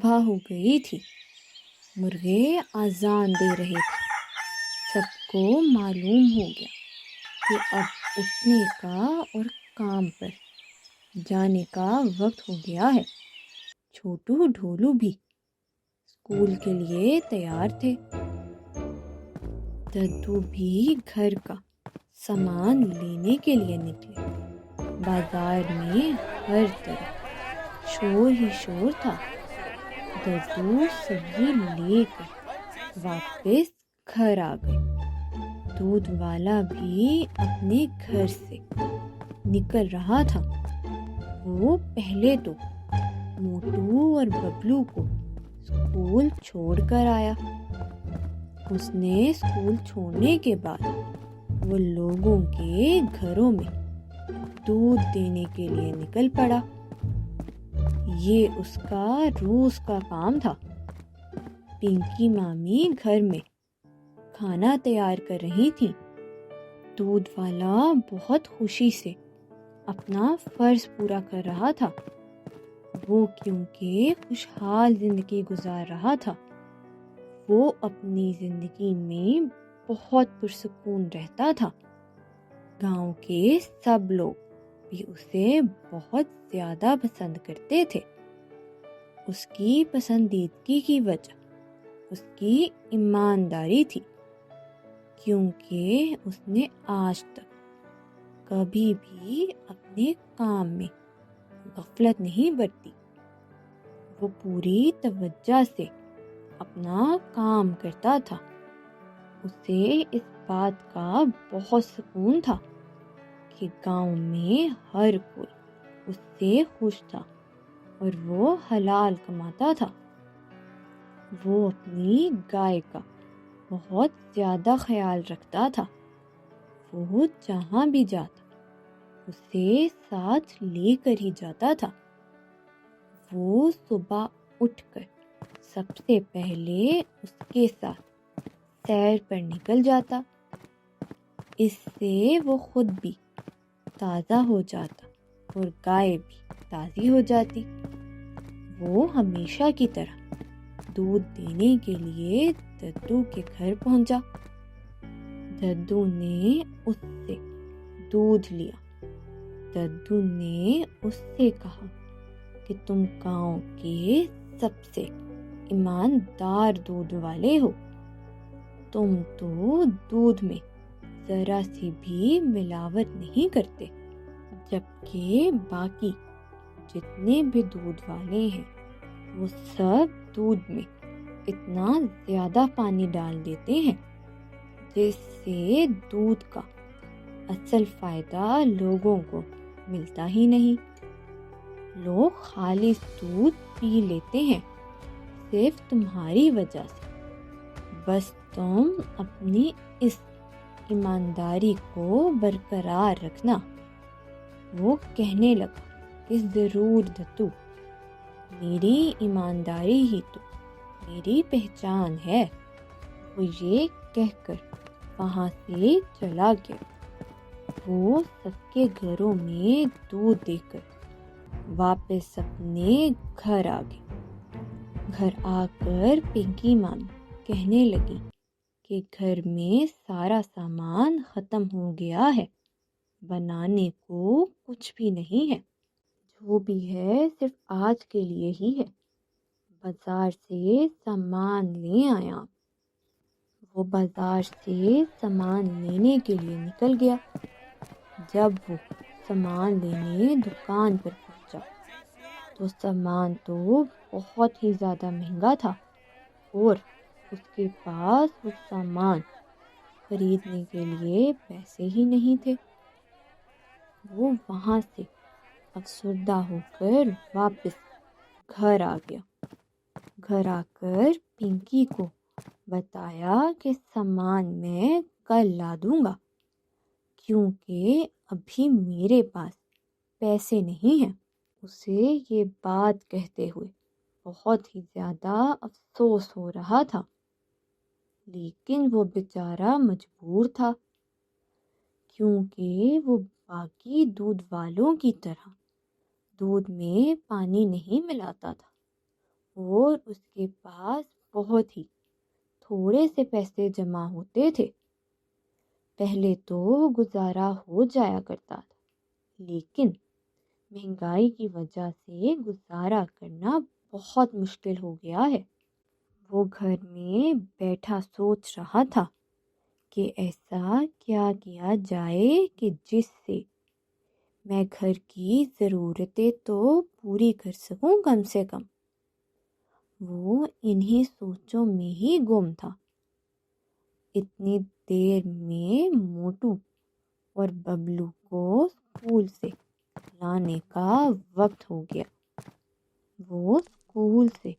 صبح ہو گئی تھی، مرغے اذان دے رہے تھے۔ سب کو معلوم ہو گیا کہ اب اٹھنے کا اور کام پر جانے کا وقت ہو گیا ہے۔ چھوٹو ڈھولو بھی اسکول کے لیے تیار تھے۔ ددو بھی گھر کا سامان لینے کے لیے نکلے۔ بازار میں ہر طرف شور ہی شور تھا۔ ددو سبزی لے کر واپس گھر آ گئے۔ دودھ والا بھی اپنے گھر سے نکل رہا تھا۔ وہ پہلے تو موٹو اور ببلو کو اسکول چھوڑ کر آیا۔ اس نے اسکول چھوڑنے کے بعد وہ لوگوں کے گھروں میں دودھ دینے کے لیے نکل پڑا۔ یہ اس کا روز کا کام تھا۔ پنکی مامی گھر میں کھانا تیار کر رہی تھی۔ دودھ والا بہت خوشی سے اپنا فرض پورا کر رہا تھا۔ وہ کیونکہ خوشحال زندگی گزار رہا تھا، وہ اپنی زندگی میں بہت پرسکون رہتا تھا۔ گاؤں کے سب لوگ بھی اسے بہت زیادہ پسند کرتے تھے۔ اس کی پسندیدگی کی وجہ اس کی ایمانداری تھی، کیونکہ اس نے آج تک کبھی بھی اپنے کام میں غفلت نہیں برتی۔ وہ پوری توجہ سے اپنا کام کرتا تھا۔ اسے اس بات کا بہت سکون تھا کہ گاؤں میں ہر کوئی اس سے خوش تھا اور وہ حلال کماتا تھا۔ وہ اپنی گائے کا بہت زیادہ خیال رکھتا تھا۔ وہ جہاں بھی جاتا اسے ساتھ لے کر ہی جاتا تھا۔ وہ صبح اٹھ کر سب سے پہلے اس کے ساتھ سیر پر نکل جاتا۔ اس سے وہ خود بھی تازہ ہو جاتا اور گائے بھی تازی ہو جاتی۔ وہ ہمیشہ کی طرح دودھ دینے کے لیے ددو کے گھر پہنچا۔ ددو نے اس سے دودھ لیا۔ ددو نے اس سے کہا کہ تم گاؤں کے سب سے ایماندار دودھ والے ہو۔ تم تو دودھ میں ذرا سی بھی ملاوٹ نہیں کرتے، جبکہ باقی جتنے بھی دودھ والے ہیں وہ سب دودھ میں اتنا زیادہ پانی ڈال دیتے ہیں جس سے دودھ کا اصل فائدہ لوگوں کو ملتا ہی نہیں۔ لوگ خالص دودھ پی لیتے ہیں صرف تمہاری وجہ سے۔ بس تم اپنی اس ایمانداری کو برقرار رکھنا۔ وہ کہنے لگا کہ ضرور ددو، میری ایمانداری ہی تو میری پہچان ہے۔ وہ یہ کہہ کر وہاں سے چلا گیا۔ وہ سب کے گھروں میں دودھ دے کر واپس اپنے گھر آ گئی۔ گھر آ کر پنکی مامی کہنے لگی کہ گھر میں سارا سامان ختم ہو گیا ہے، بنانے کو کچھ بھی نہیں ہے۔ جو بھی ہے صرف آج کے لیے ہی ہے۔ بازار سے سامان لے آیا۔ وہ بازار سے سامان لینے کے لیے نکل گیا۔ جب وہ سامان لینے دکان پر پہنچا تو سامان تو بہت ہی زیادہ مہنگا تھا اور اس کے پاس وہ سامان خریدنے کے لیے پیسے ہی نہیں تھے۔ وہ وہاں سے افسردہ ہو کر واپس گھر آ گیا۔ گھر آ کر پنکی کو بتایا کہ سامان میں کل لا دوں گا، کیونکہ ابھی میرے پاس پیسے نہیں ہیں۔ اسے یہ بات کہتے ہوئے بہت ہی زیادہ افسوس ہو رہا تھا، لیکن وہ بیچارہ مجبور تھا، کیونکہ وہ باقی دودھ والوں کی طرح دودھ میں پانی نہیں ملاتا تھا۔ اور اس کے پاس بہت ہی تھوڑے سے پیسے جمع ہوتے تھے۔ پہلے تو گزارا ہو جایا کرتا تھا، لیکن مہنگائی کی وجہ سے گزارا کرنا بہت مشکل ہو گیا ہے۔ وہ گھر میں بیٹھا سوچ رہا تھا کہ ایسا کیا کیا جائے کہ جس سے میں گھر کی ضرورتیں تو پوری کر سکوں کم سے کم۔ وہ انہی سوچوں میں ہی گم تھا۔ اتنی دیر میں موٹو اور ببلو کو اسکول سے لانے کا وقت ہو گیا۔ وہ اسکول سے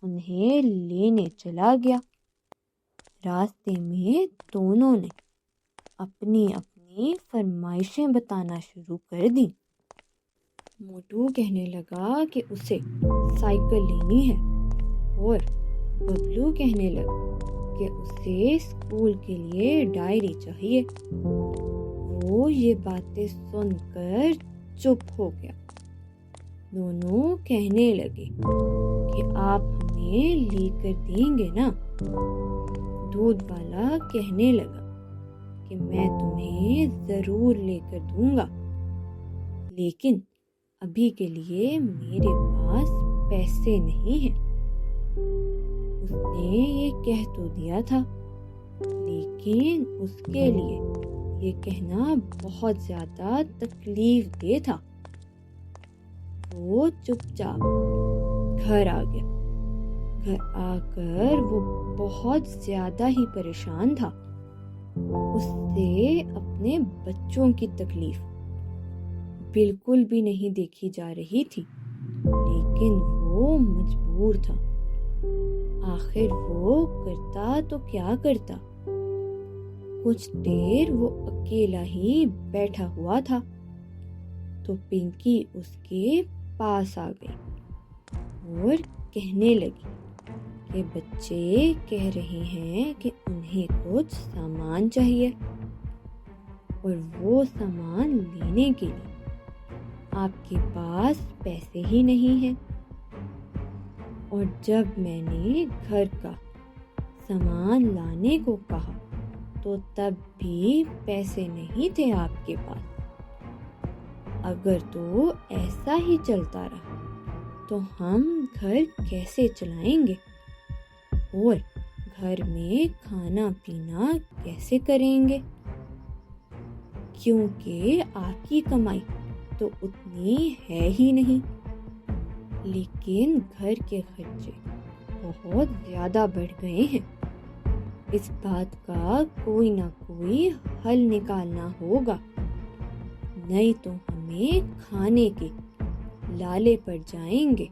انہیں لینے چلا گیا۔ راستے میں دونوں نے اپنی اپنی فرمائشیں بتانا شروع کر دیں۔ موٹو کہنے لگا کہ اسے سائیکل لینی ہے اور ببلو کہنے لگا کہ اسے اسکول کے لیے ڈائری چاہیے۔ وہ یہ باتیں سن کر چپ ہو گیا۔ دونوں کہنے لگے کہ آپ ہمیں لے کر دیں گے نا؟ دودھ والا کہنے لگا کہ میں تمہیں ضرور لے کر دوں گا، لیکن ابھی کے لیے میرے پاس پیسے نہیں ہیں۔ اس نے یہ کہہ تو دیا تھا، لیکن اس کے لیے یہ کہنا بہت زیادہ تکلیف دہ تھا۔ وہ چپ چاپ گھر آ گیا۔ گھر آ کر وہ بہت زیادہ ہی پریشان تھا۔ اس سے اپنے بچوں کی تکلیف بالکل بھی نہیں دیکھی جا رہی تھی، لیکن وہ مجبور تھا۔ آخر وہ کرتا تو کیا کرتا؟ کچھ دیر وہ اکیلا ہی بیٹھا ہوا تھا تو پنکی اس کے پاس آ گئی اور کہنے لگی کہ بچے کہہ رہے ہیں کہ انہیں کچھ سامان چاہیے اور وہ سامان لینے کے لیے آپ کے پاس پیسے ہی نہیں ہیں، اور جب میں نے گھر کا سامان لانے کو کہا تو تب بھی پیسے نہیں تھے آپ کے پاس۔ اگر تو ایسا ہی چلتا رہا تو ہم گھر کیسے چلائیں گے اور گھر میں کھانا پینا کیسے کریں گے؟ کیونکہ آپ کی کمائی تو اتنی ہے ہی نہیں، لیکن گھر کے خرچے بہت زیادہ بڑھ گئے ہیں۔ اس بات کا کوئی نہ کوئی حل نکالنا ہوگا، نہیں تو ہمیں کھانے کے لالے پڑ جائیں گے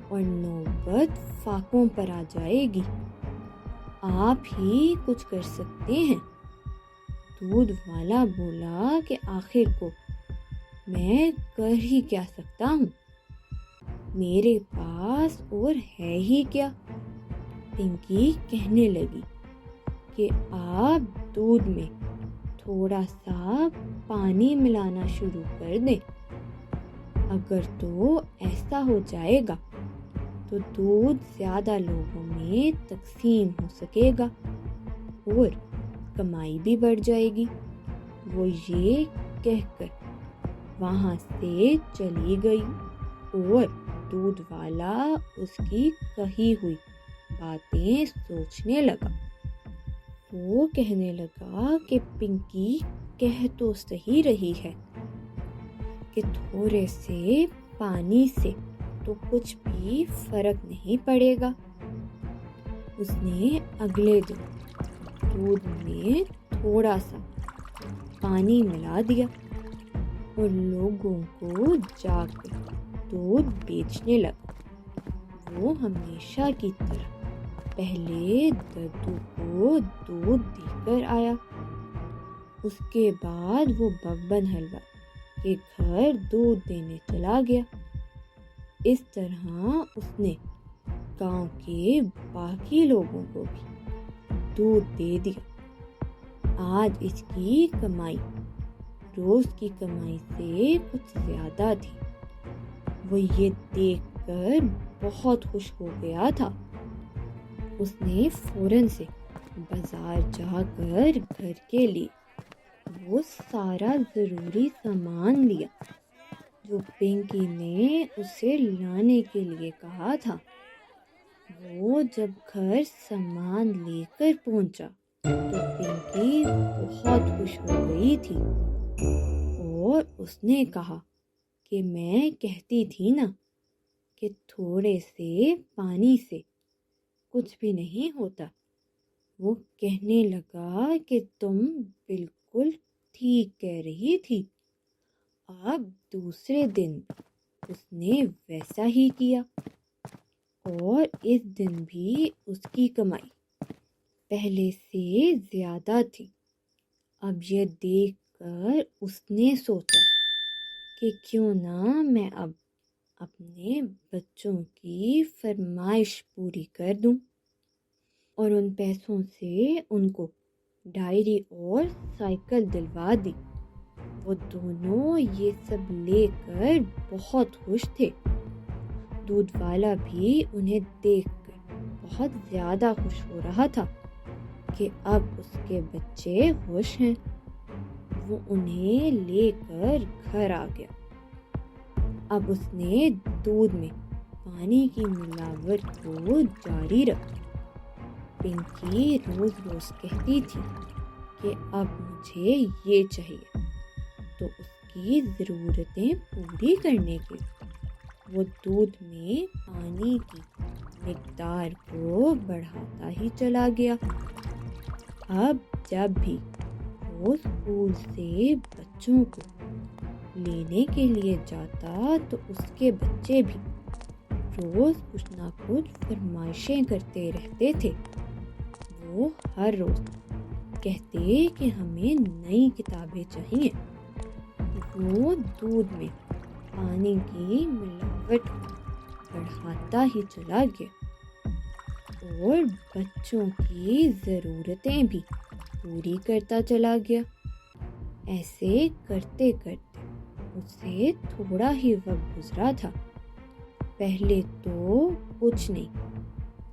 اور نوبت فاقوں پر آ جائے گی۔ آپ ہی کچھ کر سکتے ہیں۔ دودھ والا بولا کہ آخر کو میں کر ہی کیا سکتا ہوں، میرے پاس اور ہے ہی کیا؟ پنکی کہنے لگی کہ آپ دودھ میں تھوڑا سا پانی ملانا شروع کر دیں۔ اگر تو ایسا ہو جائے گا تو دودھ زیادہ لوگوں میں تقسیم ہو سکے گا اور کمائی بھی بڑھ جائے گی۔ وہ یہ کہہ کر وہاں سے چلی گئی اور دودھ والا اس کی کہی ہوئی باتیں سوچنے لگا۔ وہ کہنے لگا کہ پنکی کہہ تو صحیح رہی ہے کہ تھوڑے سے پانی سے تو کچھ بھی فرق نہیں پڑے گا۔ اس نے اگلے دن دودھ میں تھوڑا سا پانی ملا دیا اور لوگوں کو جا کر دودھ بیچنے لگا۔ وہ ہمیشہ کی طرح پہلے ددو کو دودھ دے کر آیا، اس کے بعد وہ ببن حلوہ کے گھر دودھ دینے چلا گیا۔ اس طرح اس نے گاؤں کے باقی لوگوں کو بھی دودھ دے دیا۔ آج اس کی کمائی روز کی کمائی سے کچھ زیادہ تھی۔ وہ یہ دیکھ کر بہت خوش ہو گیا تھا۔ اس نے فوراً سے بازار جا کر گھر کے لیے وہ سارا ضروری سامان لیا جو پنکی نے اسے لانے کے لیے کہا تھا۔ وہ جب گھر سامان لے کر پہنچا تو پنکی بہت خوش ہو گئی تھی اور اس نے کہا کہ میں کہتی تھی نا کہ تھوڑے سے پانی سے کچھ بھی نہیں ہوتا۔ وہ کہنے لگا کہ تم بالکل ٹھیک کہہ رہی تھی۔ اب دوسرے دن اس نے ویسا ہی کیا اور اس دن بھی اس کی کمائی پہلے سے زیادہ تھی۔ اب یہ دیکھ کر اس نے سوچا کہ کیوں نہ میں اب اپنے بچوں کی فرمائش پوری کر دوں، اور ان پیسوں سے ان کو ڈائری اور سائیکل دلوا دی۔ وہ دونوں یہ سب لے کر بہت خوش تھے۔ دودھ والا بھی انہیں دیکھ کر بہت زیادہ خوش ہو رہا تھا کہ اب اس کے بچے خوش ہیں۔ وہ انہیں لے کر گھر آ گیا۔ اب اس نے دودھ میں پانی کی ملاوٹ کو جاری رکھا۔ پنکی روز روز کہتی تھی کہ اب مجھے یہ چاہیے، تو اس کی ضرورتیں پوری کرنے کے لیے وہ دودھ میں پانی کی مقدار کو بڑھاتا ہی چلا گیا۔ اب جب بھی وہ اسکول سے بچوں کو لینے کے لیے جاتا تو اس کے بچے بھی روز کچھ نہ کچھ فرمائشیں کرتے رہتے تھے۔ وہ ہر روز کہتے کہ ہمیں نئی کتابیں چاہیے۔ وہ دودھ میں پانی کی ملاوٹ بڑھاتا ہی چلا گیا اور بچوں کی ضرورتیں بھی پوری کرتا چلا گیا۔ ایسے کرتے کرتے اسے تھوڑا ہی وقت گزرا تھا۔ پہلے تو کچھ نہیں،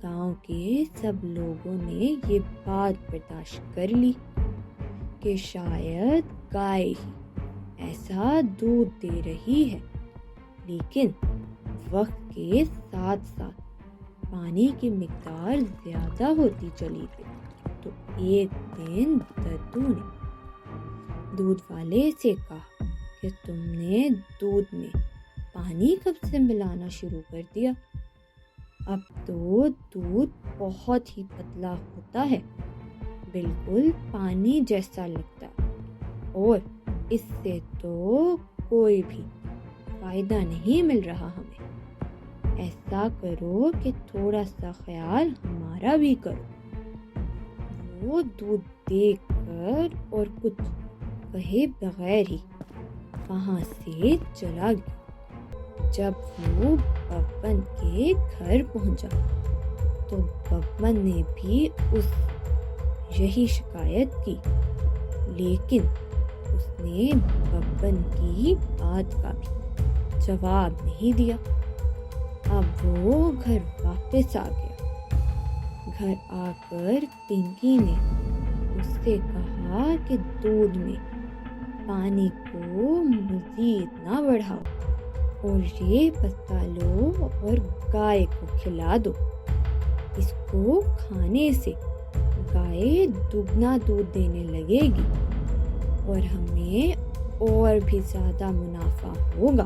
گاؤں کے سب لوگوں نے یہ بات برداشت کر لی کہ شاید گائے ہی ایسا دودھ دے رہی ہے، لیکن وقت کے ساتھ ساتھ پانی کی مقدار زیادہ ہوتی چلی گئی۔ تو ایک دن ددو نے دودھ والے سے کہا کہ تم نے دودھ میں پانی کب سے ملانا شروع کر دیا؟ اب تو دودھ بہت ہی پتلا ہوتا ہے، بالکل پانی جیسا لگتا ہے، اور اس سے تو کوئی بھی فائدہ نہیں مل رہا ہمیں۔ ایسا کرو کہ تھوڑا سا خیال ہمارا بھی کرو۔ وہ دودھ دیکھ کر اور کچھ کہے بغیر ہی وہاں سے چلا گیا۔ جب وہ ببن کے گھر پہنچا تو ببن نے بھی یہی شکایت کی، لیکن اس نے ببن کی بات کا بھی جواب نہیں دیا۔ اب وہ گھر واپس آ گیا۔ گھر آ کر پنکی نے اس سے کہا کہ دودھ میں پانی کو مزید نہ بڑھاؤ اور یہ پتا لو اور گائے کو کھلا دو۔ اس کو کھانے سے گائے دگنا دودھ دینے لگے گی اور ہمیں اور بھی زیادہ منافع ہوگا۔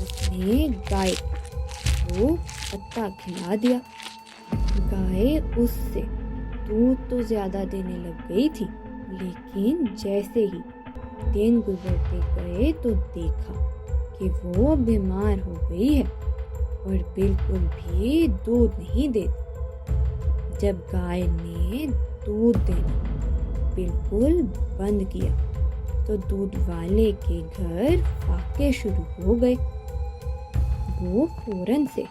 اس نے گائے کو پتا کھلا دیا۔ گائے اس سے دودھ تو زیادہ دینے لگ گئی تھی، لیکن جیسے ہی دن گزرتے گئے تو دیکھا کہ وہ بیمار ہو گئی ہے اور بالکل بھی دودھ نہیں دیتی۔ جب گائے نے دودھ دینا بالکل بند کیا تو دودھ والے کے گھر فاقے شروع ہو گئے۔ وہ فوراً سے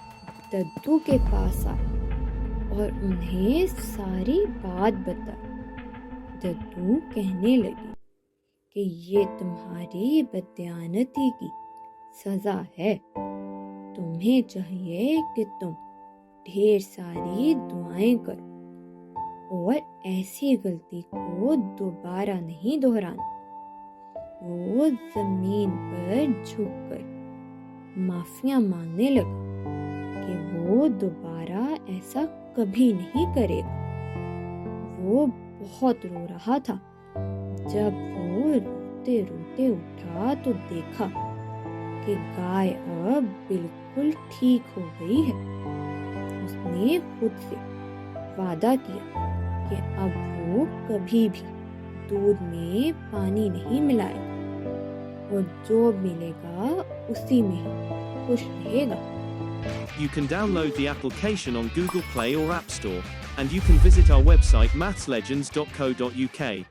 ددو کے پاس آئے اور انہیں ساری بات بتائی۔ ددو کہنے لگی کہ یہ تمہاری بددیانتی کی سزا ہے۔ تمہیں چاہیے کہ تم ڈھیر ساری دعائیں کرو اور ایسی غلطی کو دوبارہ نہیں دہرانا۔ وہ زمین پر جھک کر معافیاں مانگنے لگا کہ وہ دوبارہ ایسا کبھی نہیں کرے گا۔ وہ بہت رو رہا تھا۔ جب وہ روتے روتے اٹھا تو دیکھا کہ گائے اب بالکل ٹھیک ہو گئی ہے۔ اس نے خود سے وعدہ کیا کہ اب وہ کبھی بھی دودھ میں پانی نہیں ملائے گا اور جو ملے گا اسی میں ہی خوش رہے گا۔ You can download the application on Google Play or App Store, and you can visit our website mathslegends.co.uk.